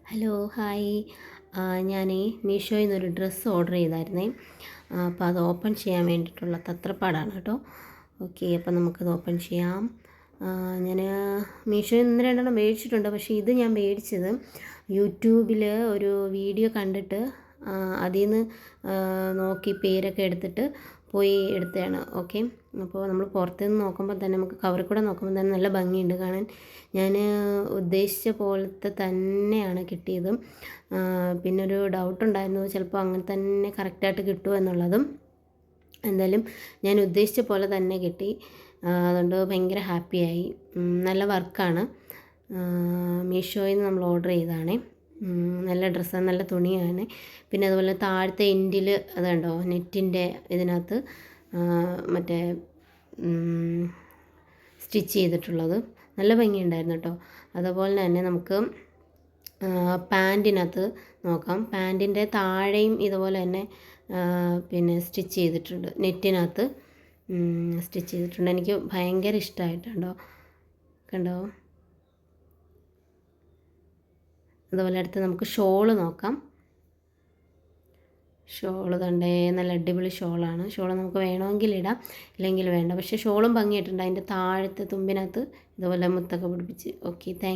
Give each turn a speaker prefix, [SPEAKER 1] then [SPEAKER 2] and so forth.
[SPEAKER 1] Hello hi. ഞാൻ മീഷോയിൽ നിന്നൊരു dress order ചെയ്തായിരുന്നേ. അപ്പോൾ അത് ഓപ്പൺ ചെയ്യാൻ വേണ്ടിയിട്ടുള്ള തത്രപ്പാടാണ് കേട്ടോ. ഓക്കെ, അപ്പോൾ നമുക്കത് ഓപ്പൺ ചെയ്യാം. ഞാൻ മീഷോയിൽ നിന്ന് രണ്ടെണ്ണം മേടിച്ചിട്ടുണ്ട്. പക്ഷേ ഇത് ഞാൻ മേടിച്ചത് യൂട്യൂബിൽ ഒരു വീഡിയോ കണ്ടിട്ട് അതിൽ നിന്ന് നോക്കി പേരൊക്കെ എടുത്തിട്ട് പോയി എടുത്തതാണ്. ഓക്കെ, അപ്പോൾ നമ്മൾ പുറത്തുനിന്ന് നോക്കുമ്പോൾ തന്നെ നമുക്ക് കവറിൽ കൂടെ നോക്കുമ്പോൾ തന്നെ നല്ല ഭംഗിയുണ്ട് കാണാൻ. ഞാൻ ഉദ്ദേശിച്ച പോലത്തെ തന്നെയാണ് കിട്ടിയത്. പിന്നെ ഒരു ഡൗട്ടുണ്ടായിരുന്നു, ചിലപ്പോൾ അങ്ങനെ തന്നെ കറക്റ്റായിട്ട് കിട്ടുമോ എന്നുള്ളതും. എന്തായാലും ഞാൻ ഉദ്ദേശിച്ച പോലെ തന്നെ കിട്ടി. അതുകൊണ്ട് ഭയങ്കര ഹാപ്പിയായി. നല്ല വർക്കാണ്. മീഷോയിൽ നിന്ന് നമ്മൾ ഓർഡർ ചെയ്തതാണേ. നല്ല ഡ്രസ്സാണ്, നല്ല തുണിയാണ്. പിന്നെ അതുപോലെ താഴത്തെ എൻഡിൽ അതുണ്ടോ നെറ്റിൻ്റെ ഇതിനകത്ത് മറ്റേ സ്റ്റിച്ച് ചെയ്തിട്ടുള്ളത് നല്ല ഭംഗിയുണ്ടായിരുന്നു കേട്ടോ. അതുപോലെ തന്നെ നമുക്ക് പാൻറ്റിനകത്ത് നോക്കാം. പാൻറ്റിൻ്റെ താഴെയും ഇതുപോലെ തന്നെ പിന്നെ സ്റ്റിച്ച് ചെയ്തിട്ടുണ്ട്, നെറ്റിനകത്ത് സ്റ്റിച്ച് ചെയ്തിട്ടുണ്ട്. എനിക്ക് ഭയങ്കര ഇഷ്ടമായിട്ടുണ്ടോ, കണ്ടോ. അതുപോലെ അടുത്ത് നമുക്ക് ഷോള് നോക്കാം. ഷോള് കണ്ടേ, നല്ല അടിപൊളി ഷോളാണ്. ഷോള് നമുക്ക് വേണമെങ്കിൽ ഇടാം, ഇല്ലെങ്കിൽ വേണ്ട. പക്ഷേ ഷോളും ഭംഗിയായിട്ടുണ്ട്. അതിൻ്റെ താഴത്തെ തുമ്പിനകത്ത് ഇതുപോലെ മുത്തൊക്കെ പിടിപ്പിച്ച്. Okay, thank